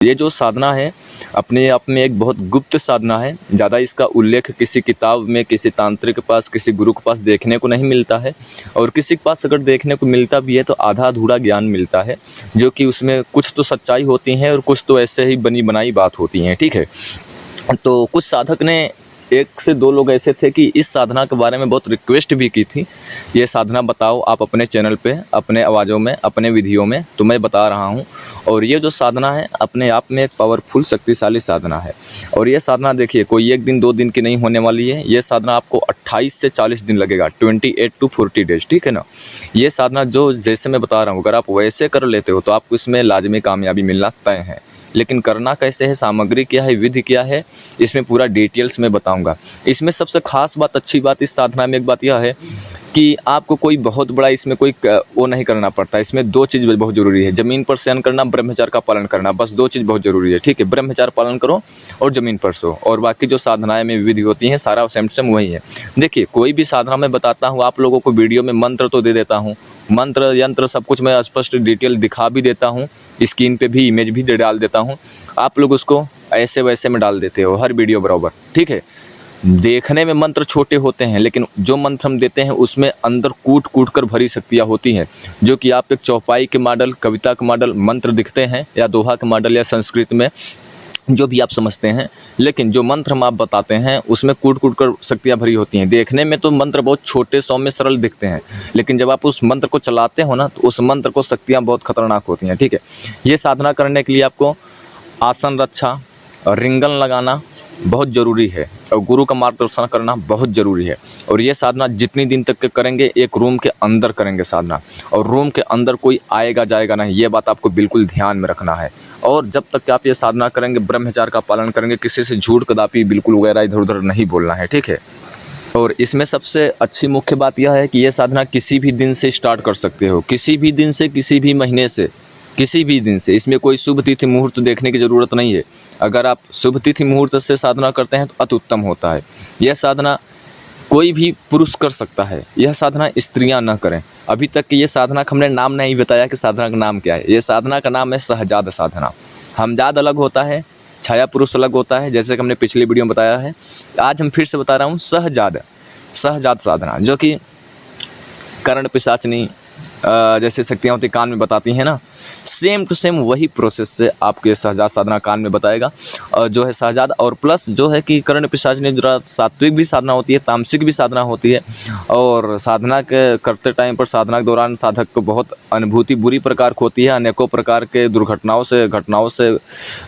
ये जो साधना है अपने आप में एक बहुत गुप्त साधना है। ज़्यादा इसका उल्लेख किसी किताब में, किसी तांत्रिक के पास, किसी गुरु के पास देखने को नहीं मिलता है। और किसी के पास अगर देखने को मिलता भी है तो आधा अधूरा ज्ञान मिलता है, जो कि उसमें कुछ तो सच्चाई होती है और कुछ तो ऐसे ही बनी बनाई बात होती हैं। ठीक है, तो कुछ साधक ने, 1 से 2 लोग ऐसे थे कि इस साधना के बारे में बहुत रिक्वेस्ट भी की थी, ये साधना बताओ आप अपने चैनल पे, अपने आवाज़ों में, अपने विधियों में। तो मैं बता रहा हूँ। और ये जो साधना है अपने आप में एक पावरफुल शक्तिशाली साधना है। और ये साधना देखिए कोई 1 दिन 2 दिन की नहीं होने वाली है। ये साधना आपको 28 से 40 दिन लगेगा, 28 to 40 डेज। ठीक है ना। ये साधना जो जैसे मैं बता रहा हूँ, अगर आप वैसे कर लेते हो तो आपको इसमें लाजमी कामयाबी मिलना तय है। लेकिन करना कैसे है, सामग्री क्या है, विधि क्या है, इसमें पूरा डिटेल्स में बताऊंगा। इसमें सबसे खास बात, अच्छी बात इस साधना में एक बात यह है कि आपको कोई बहुत बड़ा इसमें कोई वो नहीं करना पड़ता। इसमें 2 चीज़ बहुत ज़रूरी है, ज़मीन पर शयन करना, ब्रह्मचार्य का पालन करना। बस 2 चीज़ बहुत ज़रूरी है। ठीक है, ब्रह्मचार्य पालन करो और ज़मीन पर सो। और बाकी जो साधनाएं में विधि होती हैं सारा सेम वही है। देखिए कोई भी साधना मैं बताता हूँ आप लोगों को, वीडियो में मंत्र तो दे देता हूँ, मंत्र यंत्र सब कुछ मैं स्पष्ट डिटेल दिखा भी देता हूँ, स्क्रीन पे भी इमेज भी डाल देता हूँ। आप लोग उसको ऐसे वैसे में डाल देते हो हर वीडियो बराबर। ठीक है, देखने में मंत्र छोटे होते हैं लेकिन जो मंत्र हम देते हैं उसमें अंदर कूट कूट कर भरी शक्तियाँ होती हैं, जो कि आप एक चौपाई के मॉडल, कविता के मॉडल मंत्र दिखते हैं, या दोहा के मॉडल, या संस्कृत में जो भी आप समझते हैं। लेकिन जो मंत्र हम आप बताते हैं उसमें कूट कूट कर शक्तियाँ भरी होती हैं। देखने में तो मंत्र बहुत छोटे, सौम्य, सरल दिखते हैं, लेकिन जब आप उस मंत्र को चलाते हो ना तो उस मंत्र को शक्तियाँ बहुत खतरनाक होती हैं। ठीक है, ये साधना करने के लिए आपको आसन रक्षा और रिंगन लगाना बहुत ज़रूरी है, और गुरु का मार्गदर्शन करना बहुत ज़रूरी है। और ये साधना जितनी दिन तक के करेंगे, एक रूम के अंदर करेंगे साधना, और रूम के अंदर कोई आएगा जाएगा नहीं, ये बात आपको बिल्कुल ध्यान में रखना है। और जब तक कि आप ये साधना करेंगे, ब्रह्मचार्य का पालन करेंगे, किसी से झूठ कदापि बिल्कुल वगैरह इधर उधर नहीं बोलना है। ठीक है, और इसमें सबसे अच्छी मुख्य बात यह है कि ये साधना किसी भी दिन से स्टार्ट कर सकते हो, किसी भी दिन से, किसी भी महीने से, किसी भी दिन से। इसमें कोई शुभ तिथि मुहूर्त देखने की ज़रूरत नहीं है। अगर आप शुभ तिथि मुहूर्त से साधना करते हैं तो अति उत्तम होता है। यह साधना कोई भी पुरुष कर सकता है, यह साधना स्त्रियां न करें। अभी तक कि ये साधना का हमने नाम नहीं बताया कि साधना का नाम क्या है। ये साधना का नाम है सहजाद साधना। हमजाद अलग होता है, छाया पुरुष अलग होता है, जैसे कि हमने पिछली वीडियो में बताया है। आज हम फिर से बता रहा हूँ, सहजाद साधना, जो कि कर्ण पिशाचनी जैसे शक्तियाँ होती कान में बताती हैं ना, सेम टू सेम वही प्रोसेस से आपको ये सहजाद साधना कान में बताएगा जो है सहजाद। और प्लस जो है कि कर्ण पिशाचनी जो सात्विक भी साधना होती है, तामसिक भी साधना होती है। और साधना के करते टाइम पर, साधना के दौरान साधक को बहुत अनुभूति बुरी प्रकार की होती है, अनेकों प्रकार के दुर्घटनाओं से, घटनाओं से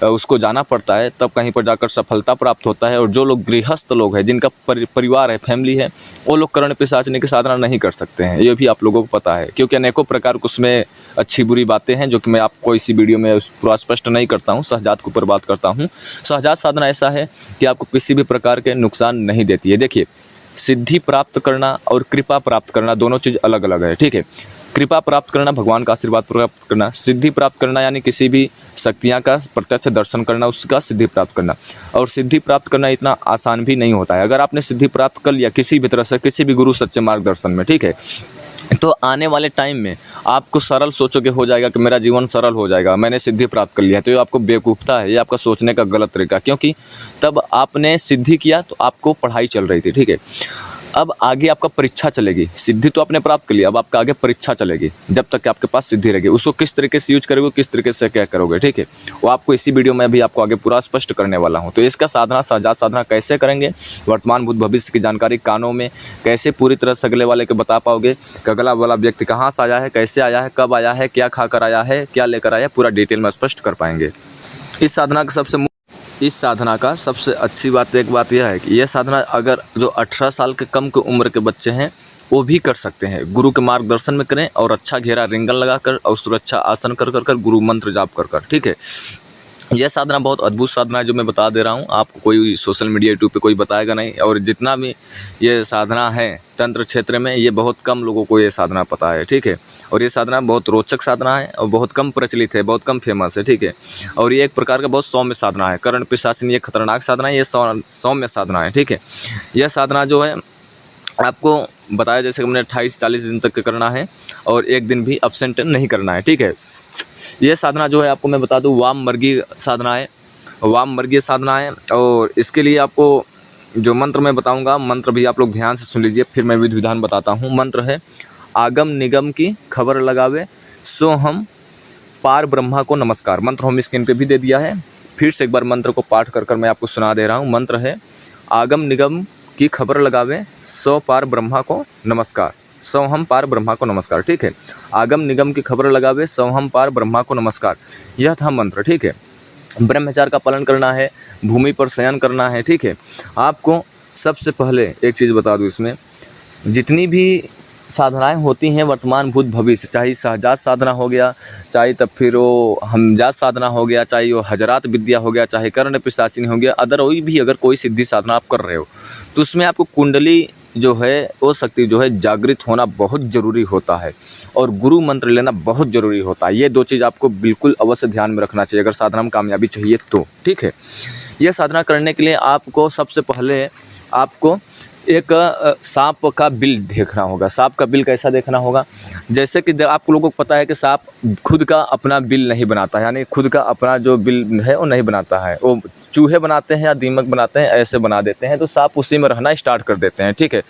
उसको जाना पड़ता है, तब कहीं पर जाकर सफलता प्राप्त होता है। और जो लोग गृहस्थ लोग हैं, जिनका परिवार है, फैमिली है, वो लोग कर्ण पिशाचनी की साधना नहीं कर सकते हैं। ये भी आप लोगों को पता है, क्योंकि अनेकों प्रकार के उसमें अच्छी बुरी बातें हैं जो कि मैं आपको इसी वीडियो में पूरा स्पष्ट नहीं करता हूं, सहजाद के ऊपर बात करता हूं। सहजाद साधना ऐसा है कि आपको किसी भी प्रकार के नुकसान नहीं देती है। देखिए, सिद्धि प्राप्त करना और कृपा प्राप्त करना दोनों चीज़ अलग अलग है। ठीक है, कृपा प्राप्त करना भगवान का आशीर्वाद प्राप्त करना, सिद्धि प्राप्त करना यानी किसी भी शक्तियाँ का प्रत्यक्ष दर्शन करना, उसका सिद्धि प्राप्त करना। और सिद्धि प्राप्त करना इतना आसान भी नहीं होता है। अगर आपने सिद्धि प्राप्त कर लिया किसी भी तरह से, किसी भी गुरु सच्चे मार्गदर्शन में, ठीक है, तो आने वाले टाइम में आपको सरल सोचोगे हो जाएगा कि मेरा जीवन सरल हो जाएगा, मैंने सिद्धि प्राप्त कर लिया। तो ये आपको बेवकूफ़ता है, ये आपका सोचने का गलत तरीका। क्योंकि तब आपने सिद्धि किया तो आपको पढ़ाई चल रही थी। ठीक है, अब आगे आपका परीक्षा चलेगी। सिद्धि तो आपने प्राप्त कर लिया, अब आपका आगे परीक्षा चलेगी। जब तक कि आपके पास सिद्धि रहेगी, उसको किस तरीके से यूज करोगे, किस तरीके से क्या करोगे, ठीक है, वो आपको इसी वीडियो में भी आपको आगे पूरा स्पष्ट करने वाला हूँ। तो इसका साधना, सहजाद साधना कैसे करेंगे, वर्तमान भूत भविष्य की जानकारी कानों में कैसे पूरी तरह से अगले वाले को बता पाओगे कि अगला वाला व्यक्ति कहाँ से आया है, कैसे आया है, कब आया है, क्या खाकर आया है, क्या लेकर आया है, पूरा डिटेल में स्पष्ट कर पाएंगे। इस साधना का सबसे अच्छी बात, एक बात यह है कि यह साधना अगर जो 18 साल के कम की उम्र के बच्चे हैं वो भी कर सकते हैं। गुरु के मार्गदर्शन में करें और अच्छा घेरा रिंगन लगाकर और सुरक्षा आसन कर कर गुरु मंत्र जाप कर कर। ठीक है, यह साधना बहुत अद्भुत साधना है जो मैं बता दे रहा हूँ आपको। कोई सोशल मीडिया यूट्यूब पे कोई बताएगा नहीं। और जितना भी ये साधना है तंत्र क्षेत्र में, ये बहुत कम लोगों को ये साधना पता है। ठीक है, और ये साधना बहुत रोचक साधना है और बहुत कम प्रचलित है, बहुत कम फेमस है। ठीक है, और ये एक प्रकार का बहुत सौम्य साधना है। कर्ण पिशाचनी ये खतरनाक साधना है, ये सौम्य साधना है। ठीक है, यह साधना जो है आपको बताया जैसे कि हमने 28-40 दिन तक करना है और एक दिन भी अब्सेंट नहीं करना है। ठीक है, ये साधना जो है आपको मैं बता दूं वाम वर्गीय साधना है, वाम वर्गीय साधना है। और इसके लिए आपको जो मंत्र मैं बताऊंगा, मंत्र भी आप लोग ध्यान से सुन लीजिए, फिर मैं विधि विधान बताता हूँ। मंत्र है आगम निगम की खबर लगावे, सो हम पार ब्रह्मा को नमस्कार। मंत्र हम स्क्रीन पे भी दे दिया है, फिर से एक बार मंत्र को पाठ कर कर मैं आपको सुना दे रहा हूँ। मंत्र है आगम निगम की खबर लगावे, सौ पार ब्रह्मा को नमस्कार, सौ हम पार ब्रह्मा को नमस्कार। ठीक है, आगम निगम की खबर लगावे, सौ हम पार ब्रह्मा को नमस्कार। यह था मंत्र। ठीक है, ब्रह्मचार्य का पालन करना है, भूमि पर शयन करना है। ठीक है, आपको सबसे पहले एक चीज़ बता दूं, इसमें जितनी भी साधनाएं होती हैं वर्तमान भूत भविष्य, चाहे सहजात साधना हो गया, चाहे तब फिर वो हमजात साधना हो गया, चाहे वो हजरात विद्या हो गया, चाहे कर्ण पिशाचिनी हो गया, अदर कोई भी अगर कोई सिद्धि साधना आप कर रहे हो तो उसमें आपको कुंडली जो है वो शक्ति जो है जागृत होना बहुत ज़रूरी होता है, और गुरु मंत्र लेना बहुत ज़रूरी होता है। ये दो चीज़ आपको बिल्कुल अवश्य ध्यान में रखना चाहिए अगर साधना में कामयाबी चाहिए तो। ठीक है, यह साधना करने के लिए आपको सबसे पहले आपको एक सांप का बिल देखना होगा। सांप का बिल कैसा देखना होगा, जैसे कि आप लोगों को पता है कि सांप खुद का अपना बिल नहीं बनाता है, यानी खुद का अपना जो बिल है वो नहीं बनाता है, वो चूहे बनाते हैं या दीमक बनाते हैं, ऐसे बना देते हैं, तो सांप उसी में रहना स्टार्ट कर देते हैं। ठीक है,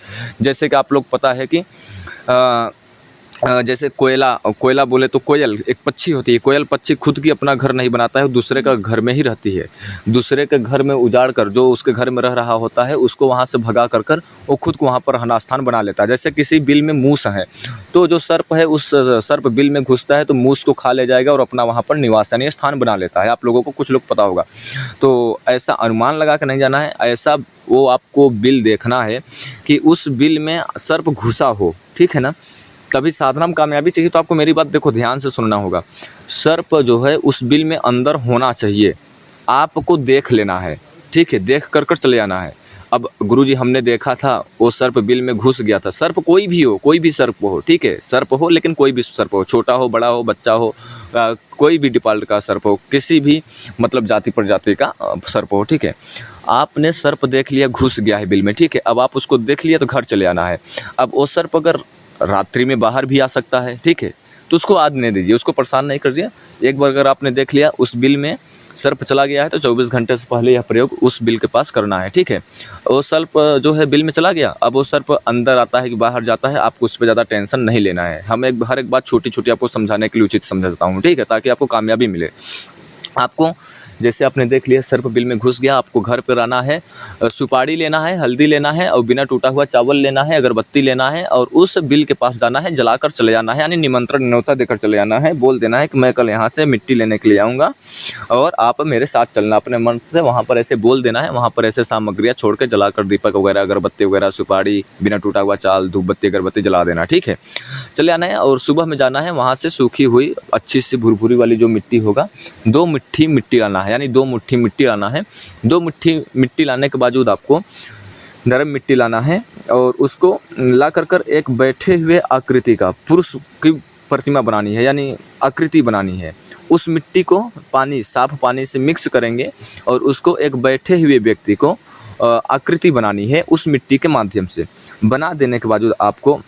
जैसे कि आप लोग पता है कि जैसे कोयला बोले तो कोयल एक पक्षी होती है, कोयल पक्षी खुद की अपना घर नहीं बनाता है, दूसरे का घर में ही रहती है। दूसरे के घर में उजाड़ कर जो उसके घर में रह रहा होता है उसको वहाँ से भगा कर वो खुद को वहाँ पर रहना स्थान बना लेता है। जैसे किसी बिल में मूस है तो जो सर्प है उस सर्प बिल में घुसता है तो मूस को खा ले जाएगा और अपना वहाँ पर निवास यानी स्थान बना लेता है। आप लोगों को कुछ लोग पता होगा, तो ऐसा अनुमान लगा कर नहीं जाना है, ऐसा वो आपको बिल देखना है कि उस बिल में सर्प घुसा हो। ठीक है ना, तभी साधना में कामयाबी चाहिए। तो आपको मेरी बात देखो ध्यान से सुनना होगा। सर्प जो है उस बिल में अंदर होना चाहिए, आपको देख लेना है। ठीक है, देख कर चले जाना है। अब गुरुजी हमने देखा था वो सर्प बिल में घुस गया था। सर्प कोई भी हो, कोई भी सर्प हो, ठीक है, सर्प हो लेकिन कोई भी सर्प हो, छोटा हो बड़ा हो बच्चा हो, कोई भी डिपाल्ट का सर्प हो, किसी भी मतलब जाति प्रजाति का सर्प हो। ठीक है, आपने सर्प देख लिया घुस गया है बिल में। ठीक है, अब आप उसको देख लिया तो घर चले आना है। अब वो सर्प अगर रात्रि में बाहर भी आ सकता है, ठीक है, तो उसको आने दीजिए, उसको परेशान नहीं करिए। एक बार अगर आपने देख लिया उस बिल में सर्प चला गया है तो 24 घंटे से पहले यह प्रयोग उस बिल के पास करना है। ठीक है, वो सर्प जो है बिल में चला गया, अब वो सर्प अंदर आता है कि बाहर जाता है, आपको उस पर ज़्यादा टेंशन नहीं लेना है। हम हर एक बात छोटी छोटी आपको समझाने के लिए उचित समझाता हूँ। ठीक है, ताकि आपको कामयाबी मिले। आपको जैसे आपने देख लिया सर्प बिल में घुस गया, आपको घर पर आना है, सुपारी लेना है, हल्दी लेना है और बिना टूटा हुआ चावल लेना है, अगरबत्ती लेना है और उस बिल के पास जाना है, जलाकर चले जाना है, यानी निमंत्रण न्योता देकर चले जाना है। बोल देना है कि मैं कल यहाँ से मिट्टी लेने के लिए आऊँगा और आप मेरे साथ चलना। अपने मन से वहाँ पर ऐसे बोल देना है, वहाँ पर ऐसे सामग्रियाँ छोड़ के जलाकर दीपक वगैरह, अगरबत्ती वगैरह, सुपारी, बिना टूटा हुआ चावल, धूप बत्ती, अगरबत्ती जला देना। ठीक है, चले आना है और सुबह में जाना है, वहाँ से सूखी हुई अच्छी सी भुरभुरी वाली जो मिट्टी होगा 2 मुट्ठी मिट्टी लाना है, यानी 2 मुट्ठी मिट्टी लाना है। 2 मुट्ठी मिट्टी लाने के बावजूद आपको नरम मिट्टी लाना है और उसको ला कर एक बैठे हुए आकृति का पुरुष की प्रतिमा बनानी है, यानी आकृति बनानी है। उस मिट्टी को पानी, साफ पानी से मिक्स करेंगे और उसको एक बैठे हुए व्यक्ति को आकृति बनानी है उस मिट्टी के माध्यम से। बना देने के बावजूद आपको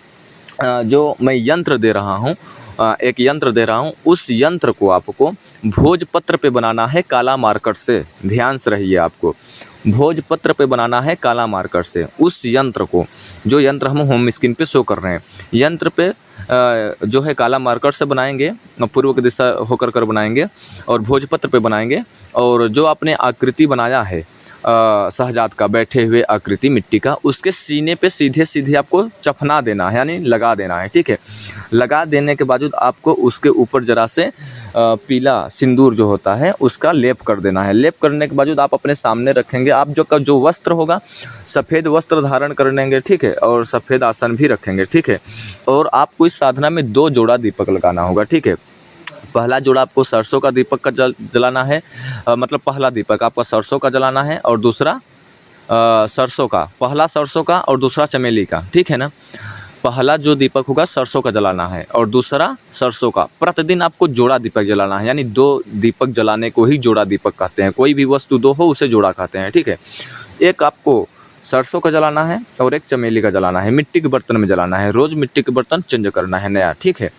जो मैं यंत्र दे रहा हूँ, एक यंत्र दे रहा हूँ, उस यंत्र को आपको भोजपत्र पे बनाना है काला मार्कर से। ध्यान से रहिए, आपको भोजपत्र पे बनाना है काला मार्कर से। उस यंत्र को, जो यंत्र हम होम स्क्रीन पे शो कर रहे हैं, यंत्र पे जो है काला मार्कर से बनाएंगे, पूर्व की दिशा होकर बनाएंगे और भोजपत्र पे बनाएंगे। और जो आपने आकृति बनाया है सहजात का, बैठे हुए आकृति मिट्टी का, उसके सीने पे सीधे सीधे आपको चफना देना है, यानी लगा देना है। ठीक है, लगा देने के बावजूद आपको उसके ऊपर जरा से पीला सिंदूर जो होता है उसका लेप कर देना है। लेप करने के बावजूद आप अपने सामने रखेंगे। आप जो वस्त्र होगा सफ़ेद वस्त्र धारण कर लेंगे। ठीक है, और सफ़ेद आसन भी रखेंगे। ठीक है, और आपको इस साधना में 2 जोड़ा दीपक लगाना होगा। ठीक है, पहला जोड़ा आपको सरसों का दीपक का जलाना है, मतलब पहला दीपक आपका सरसों का जलाना है और दूसरा सरसों का, पहला सरसों का और दूसरा चमेली का। ठीक है ना, पहला जो दीपक होगा सरसों का जलाना है और दूसरा सरसों का। प्रतिदिन आपको जोड़ा दीपक जलाना है, यानी 2 दीपक जलाने को ही जोड़ा दीपक कहते हैं। कोई भी वस्तु 2 हो उसे जोड़ा कहते हैं। ठीक है, एक आपको सरसों का जलाना है और एक चमेली का जलाना है। मिट्टी के बर्तन में जलाना है, रोज़ मिट्टी के बर्तन चेंज करना है नया, ठीक है।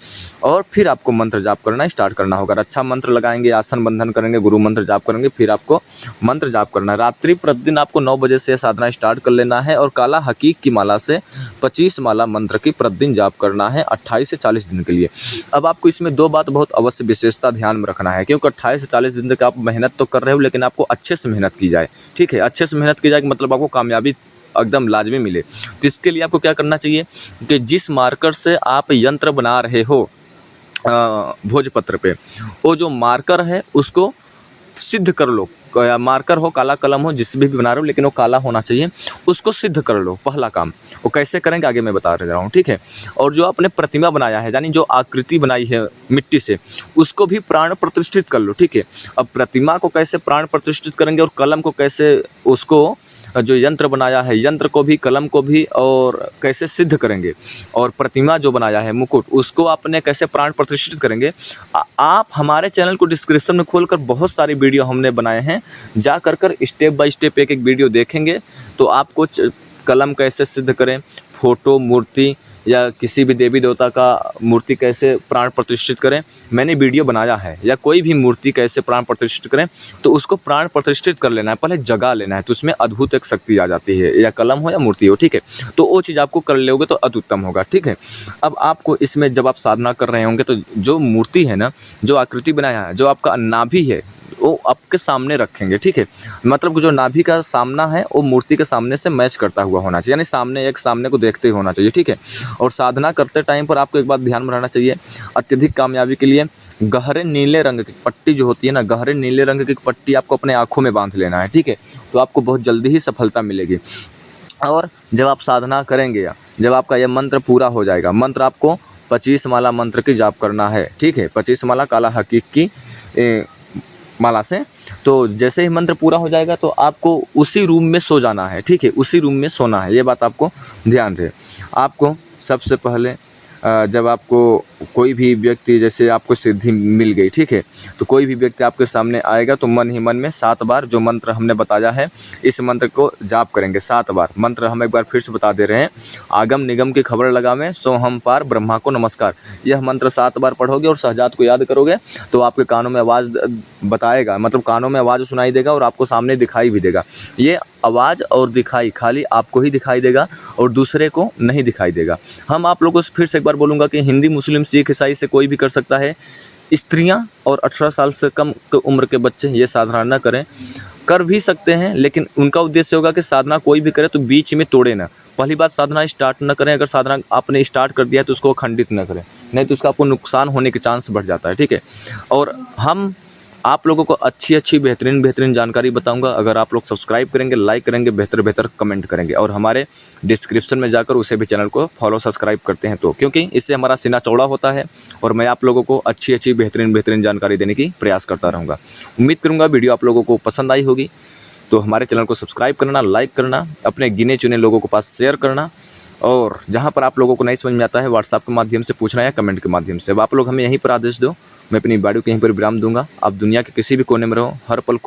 और फिर आपको मंत्र जाप करना स्टार्ट करना होगा। अच्छा मंत्र लगाएंगे, आसन बंधन करेंगे, गुरु मंत्र जाप करेंगे, फिर आपको मंत्र जाप करना है। रात्रि प्रतिदिन आपको 9 बजे से साधना स्टार्ट कर लेना है और काला हकीक की माला से 25 माला मंत्र की प्रतिदिन जाप करना है 28 से 40 दिन के लिए। अब आपको इसमें 2 बात बहुत अवश्य विशेषता ध्यान में रखना है, क्योंकि 28 से 40 दिन तक आप मेहनत तो कर रहे हो, लेकिन आपको अच्छे से मेहनत की जाए, ठीक है। अच्छे से मेहनत की जाए मतलब आपको कामयाबी एकदम लाजमी मिले। तो इसके लिए आपको क्या करना चाहिए कि जिस मार्कर से आप यंत्र बना रहे हो भोजपत्र पे, वो जो मार्कर है उसको सिद्ध कर लो। मार्कर हो, काला कलम हो, जिससे भी बना रहे हो, लेकिन वो काला होना चाहिए, उसको सिद्ध कर लो। पहला काम वो कैसे करेंगे आगे मैं बता रहा हूँ, ठीक है। और जो आपने प्रतिमा बनाया है, यानी जो आकृति बनाई है मिट्टी से, उसको भी प्राण प्रतिष्ठित कर लो, ठीक है। अब प्रतिमा को कैसे प्राण प्रतिष्ठित करेंगे और कलम को कैसे, उसको जो यंत्र बनाया है, यंत्र को भी, कलम को भी, और कैसे सिद्ध करेंगे, और प्रतिमा जो बनाया है मुकुट, उसको आपने कैसे प्राण प्रतिष्ठित करेंगे। आप हमारे चैनल को डिस्क्रिप्शन में खोलकर बहुत सारी वीडियो हमने बनाए हैं, जा कर स्टेप बाय स्टेप एक एक वीडियो देखेंगे तो आपको कलम कैसे सिद्ध करें, फोटो, मूर्ति या किसी भी देवी देवता का मूर्ति कैसे प्राण प्रतिष्ठित करें, मैंने वीडियो बनाया है। या कोई भी मूर्ति कैसे प्राण प्रतिष्ठित करें, तो उसको प्राण प्रतिष्ठित कर लेना है, पहले जगा लेना है, तो उसमें अद्भुत एक शक्ति आ जाती है, या कलम हो या मूर्ति हो, ठीक है। तो वो चीज़ आपको कर लोगे तो अति उत्तम होगा, ठीक है। अब आपको इसमें जब आप साधना कर रहे होंगे तो जो मूर्ति है ना, जो आकृति बनाया है, जो आपका नाभि है, वो आपके सामने रखेंगे, ठीक है। मतलब जो नाभि का सामना है वो मूर्ति के सामने से मैच करता हुआ होना चाहिए, यानी सामने एक सामने को देखते ही होना चाहिए, ठीक है। और साधना करते टाइम पर आपको एक बात ध्यान में रहना चाहिए, अत्यधिक कामयाबी के लिए गहरे नीले रंग की पट्टी जो होती है ना, गहरे नीले रंग की पट्टी आपको अपने आँखों में बांध लेना है, ठीक है। तो आपको बहुत जल्दी ही सफलता मिलेगी। और जब आप साधना करेंगे, जब आपका यह मंत्र पूरा हो जाएगा, मंत्र आपको 25 माला मंत्र की जाप करना है, ठीक है। 25 माला काला हकीक की माला से। तो जैसे ही मंत्र पूरा हो जाएगा तो आपको उसी रूम में सो जाना है, ठीक है। उसी रूम में सोना है, ये बात आपको ध्यान रहे। आपको सबसे पहले जब आपको कोई भी व्यक्ति, जैसे आपको सिद्धि मिल गई, ठीक है, तो कोई भी व्यक्ति आपके सामने आएगा तो मन ही मन में 7 बार जो मंत्र हमने बताया है, इस मंत्र को जाप करेंगे 7 बार। मंत्र हम एक बार फिर से बता दे रहे हैं, आगम निगम की खबर लगावे, सो हम पार ब्रह्मा को नमस्कार। यह मंत्र 7 बार पढ़ोगे और सहजात को याद करोगे तो आपके कानों में आवाज़ बताएगा, मतलब कानों में आवाज़ सुनाई देगा और आपको सामने दिखाई भी देगा। ये आवाज़ और दिखाई खाली आपको ही दिखाई देगा और दूसरे को नहीं दिखाई देगा। हम आप लोगों से फिर से एक बार बोलूँगा कि हिंदी, मुस्लिम, सिख, ईसाई से कोई भी कर सकता है। स्त्रियां और 18 साल से कम उम्र के बच्चे ये साधना न करें, कर भी सकते हैं, लेकिन उनका उद्देश्य होगा कि साधना कोई भी करे तो बीच में तोड़े ना। पहली बात, साधना स्टार्ट न करें, अगर साधना आपने स्टार्ट कर दिया है तो उसको खंडित न करें, नहीं तो उसका आपको नुकसान होने के चांस बढ़ जाता है, ठीक है। और हम आप लोगों को अच्छी बेहतरीन जानकारी बताऊंगा। अगर आप लोग सब्सक्राइब करेंगे, लाइक करेंगे, बेहतर कमेंट करेंगे और हमारे डिस्क्रिप्शन में जाकर उसे भी चैनल को फॉलो सब्सक्राइब करते हैं, तो क्योंकि इससे हमारा सीना चौड़ा होता है और मैं आप लोगों को अच्छी बेहतरीन जानकारी देने की प्रयास करता रहूँगा। उम्मीद करूँगा वीडियो आप लोगों को पसंद आई होगी, तो हमारे चैनल को सब्सक्राइब करना, लाइक करना, अपने गिने चुने लोगों के पास शेयर करना, और जहाँ पर आप लोगों को नहीं समझ में आता है व्हाट्सएप के माध्यम से पूछना या कमेंट के माध्यम से। अब आप लोग हमें यहीं पर आदेश दो, मैं अपनी वीडियो को यहीं पर विराम दूंगा। आप दुनिया के किसी भी कोने में रहो, हर पल